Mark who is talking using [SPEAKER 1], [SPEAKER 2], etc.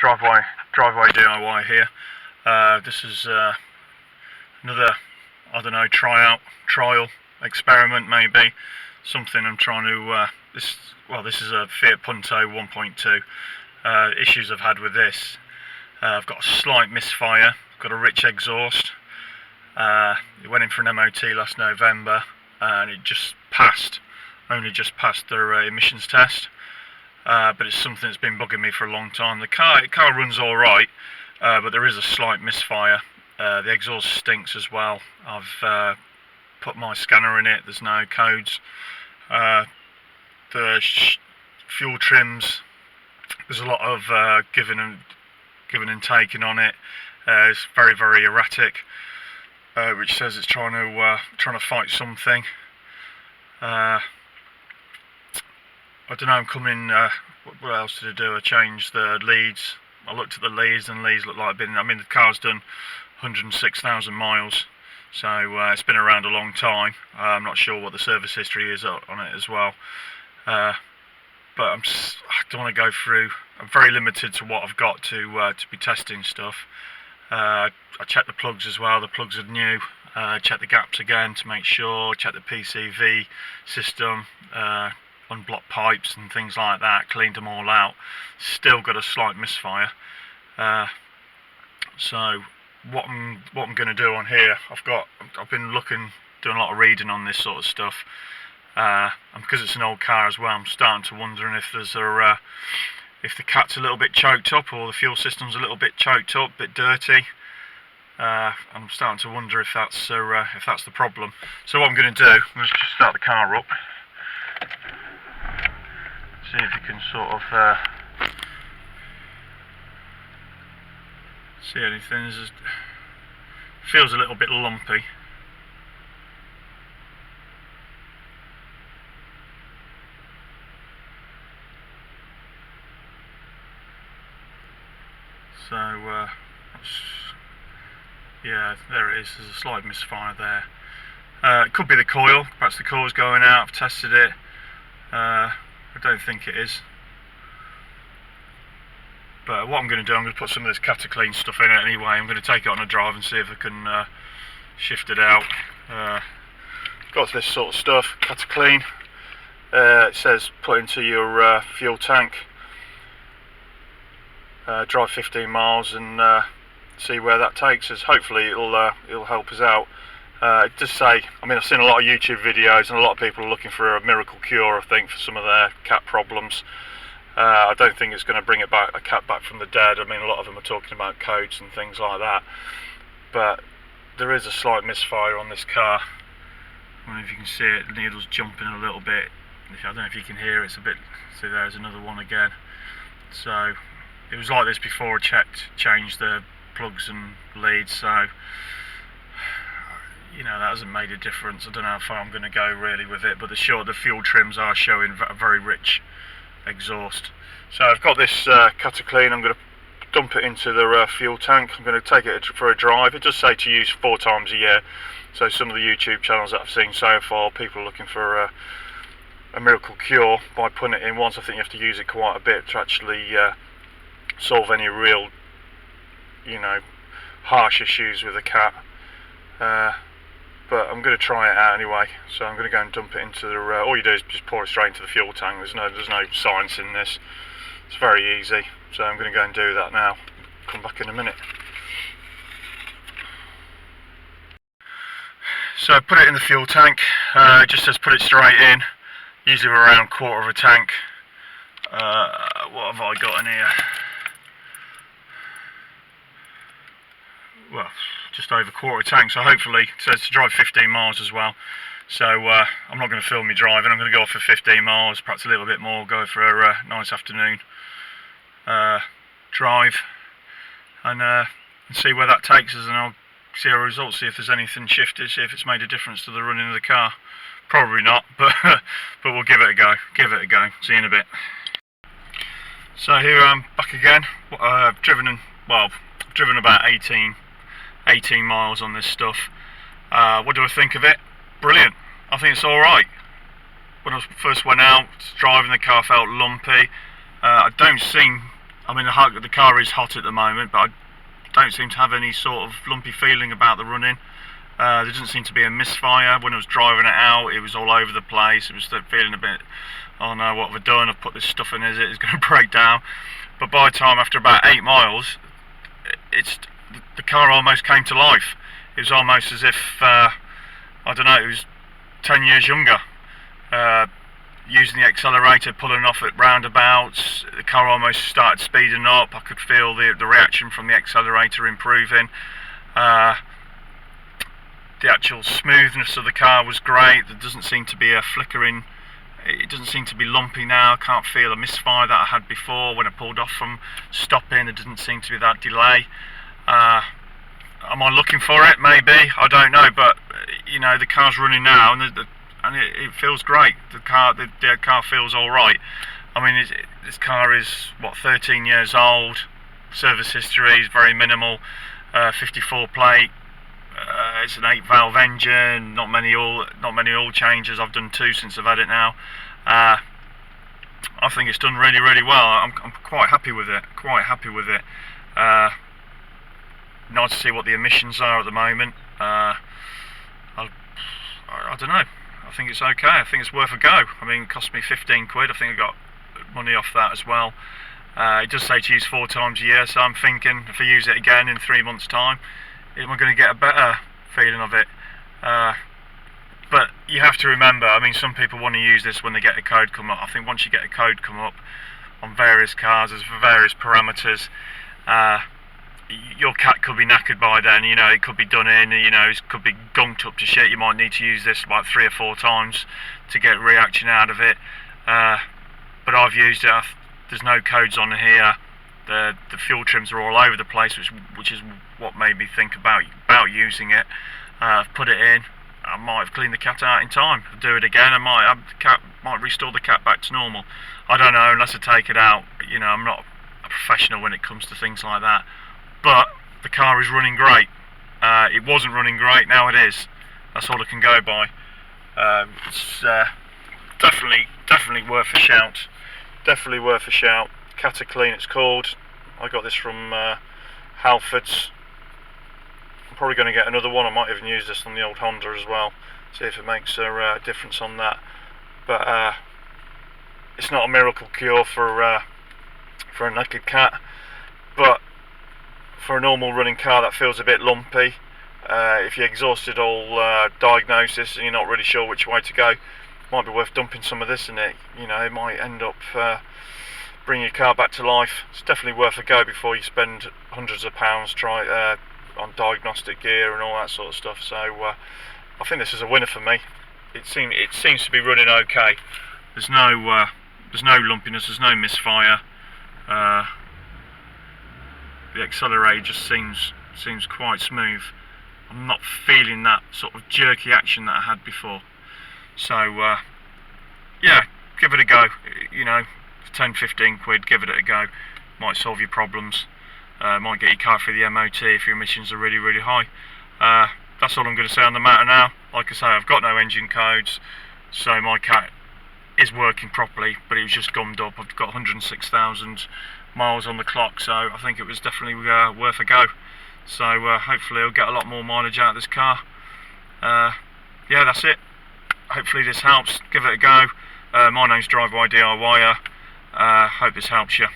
[SPEAKER 1] driveway DIY here. This is another, I don't know, trial experiment, maybe something I'm trying to. This is a Fiat Punto 1.2. Issues I've had with this. I've got a slight misfire. Got a rich exhaust. It went in for an MOT last November, and it just passed. Only just passed their emissions test. But it's something that's been bugging me for a long time. The car runs all right, but there is a slight misfire. The exhaust stinks as well. I've put my scanner in it. There's no codes. The fuel trims. There's a lot of giving and taking on it. It's very, very erratic, which says it's trying to fight something. I don't know, I'm coming, what else did I do? I changed the leads. I looked at the leads, and the leads look like the car's done 106,000 miles, so it's been around a long time. I'm not sure what the service history is on it as well, but I don't want to go through. I'm very limited to what I've got to be testing stuff. I checked the plugs as well. The plugs are new. Check the gaps again to make sure. Check the PCV system. Unblocked pipes and things like that, cleaned them all out. Still got a slight misfire. So what I'm going to do on here, I've been doing a lot of reading on this sort of stuff, and because it's an old car as well, I'm starting to wonder if if the cat's a little bit choked up, or the fuel system's a little bit choked up, a bit dirty. I'm starting to wonder if that's the problem. So what I'm going to do, I'm going to just start the car up. See if you can sort of see anything. It feels a little bit lumpy. So yeah, there it is. There's a slight misfire there. It could be the coil. Perhaps the coil's going out. I've tested it. I don't think it is. But what I'm going to do, I'm going to put some of this Cataclean stuff in it anyway. I'm going to take it on a drive and see if I can shift it out. Got this sort of stuff, Cataclean. It says put into your fuel tank. Drive 15 miles and see where that takes us. Hopefully it'll help us out. It does say, I've seen a lot of YouTube videos, and a lot of people are looking for a miracle cure, I think, for some of their cat problems. I don't think it's going to bring a cat back from the dead. A lot of them are talking about codes and things like that. But there is a slight misfire on this car. I don't know if you can see it, the needle's jumping a little bit. I don't know if you can hear it, it's a bit, see there's another one again. So, it was like this before I changed the plugs and leads, so that hasn't made a difference. I don't know how far I'm going to go really with it, but the fuel trims are showing a very rich exhaust. So I've got this Cataclean. I'm going to dump it into the fuel tank. I'm going to take it for a drive. It does say to use 4 times a year. So some of the YouTube channels that I've seen so far, people are looking for a miracle cure by putting it in once. I think you have to use it quite a bit to actually solve any real, harsh issues with a cat. But I'm going to try it out anyway, so I'm going to go and dump it into the, all you do is just pour it straight into the fuel tank. There's no science in this. It's very easy, so I'm going to go and do that now. Come back in a minute. So I put it in the fuel tank. It just says put it straight in, usually around 1/4 of a tank. What have I got in here? Well, just over 1/4 tank, so hopefully it says to drive 15 miles as well. So I'm not going to film me driving. I'm going to go for 15 miles, perhaps a little bit more, go for a nice afternoon drive, and see where that takes us, and I'll see our results, see if there's anything shifted, see if it's made a difference to the running of the car. Probably not, but we'll give it a go. See you in a bit. So here I'm back again. I've driven about 18 miles on this stuff. What do I think of it? Brilliant. I think it's alright. When I first went out driving, the car felt lumpy. I don't seem I mean, the car is hot at the moment, but I don't seem to have any sort of lumpy feeling about the running. There doesn't seem to be a misfire. When I was driving it out, it was all over the place. It was feeling a bit, oh no, what have I done? I've put this stuff in, is it? It's going to break down. But by the time, after about 8 miles, the car almost came to life. It was almost as if, I don't know, it was 10 years younger. Using the accelerator, pulling off at roundabouts, the car almost started speeding up. I could feel the reaction from the accelerator improving. The actual smoothness of the car was great. There doesn't seem to be a flickering, it doesn't seem to be lumpy now. I can't feel a misfire that I had before when I pulled off from stopping. There doesn't seem to be that delay. Am I looking for it? Maybe, I don't know, but you know, the car's running now, and it feels great. The car feels all right. I mean, this car is what, 13 years old. Service history is very minimal. 54 plate. It's an 8-valve engine. Not many oil changes. I've done 2 since I've had it now. I think it's done really, really well. I'm quite happy with it. Nice to see what the emissions are at the moment. I don't know. I think it's okay. I think it's worth a go. I mean, it cost me 15 quid. I think I got money off that as well. It does say to use 4 times a year, so I'm thinking if I use it again in 3 months' time, am I going to get a better feeling of it? But you have to remember, I mean, some people want to use this when they get a code come up. I think once you get a code come up on various cars, there's various parameters. Your cat could be knackered by then, you know, it could be done in, you know, it could be gunked up to shit. You might need to use this like 3 or 4 times to get reaction out of it. But I've used it. There's no codes on here. The fuel trims are all over the place, which is what made me think about using it. I've put it in. I might have cleaned the cat out in time. I'll do it again. I might restore the cat back to normal. I don't know, unless I take it out. You know, I'm not a professional when it comes to things like that. But the car is running great. It wasn't running great, now it is. That's all I can go by. It's definitely worth a shout. Definitely worth a shout. Cataclean it's called. I got this from Halfords. I'm probably going to get another one. I might even use this on the old Honda as well. See if it makes a difference on that. But it's not a miracle cure for a naked cat. But for a normal running car that feels a bit lumpy, if you exhausted all diagnosis and you're not really sure which way to go, it might be worth dumping some of this in it. You know, it might end up bringing your car back to life. It's definitely worth a go before you spend hundreds of pounds on diagnostic gear and all that sort of stuff. So I think this is a winner for me. It seems to be running okay. There's no lumpiness. There's no misfire. The accelerator just seems quite smooth. I'm not feeling that sort of jerky action that I had before. So yeah, give it a go. You know, 10-15 quid, give it a go. Might solve your problems. Might get your car through the MOT if your emissions are really, really high. That's all I'm going to say on the matter now. Like I say, I've got no engine codes, so my cat is working properly, but it was just gummed up. I've got 106,000 miles on the clock, so I think it was definitely worth a go. So hopefully I'll get a lot more mileage out of this car. Yeah, that's it. Hopefully this helps. Give it a go. My name's Drive-By DIYer. Hope this helps you.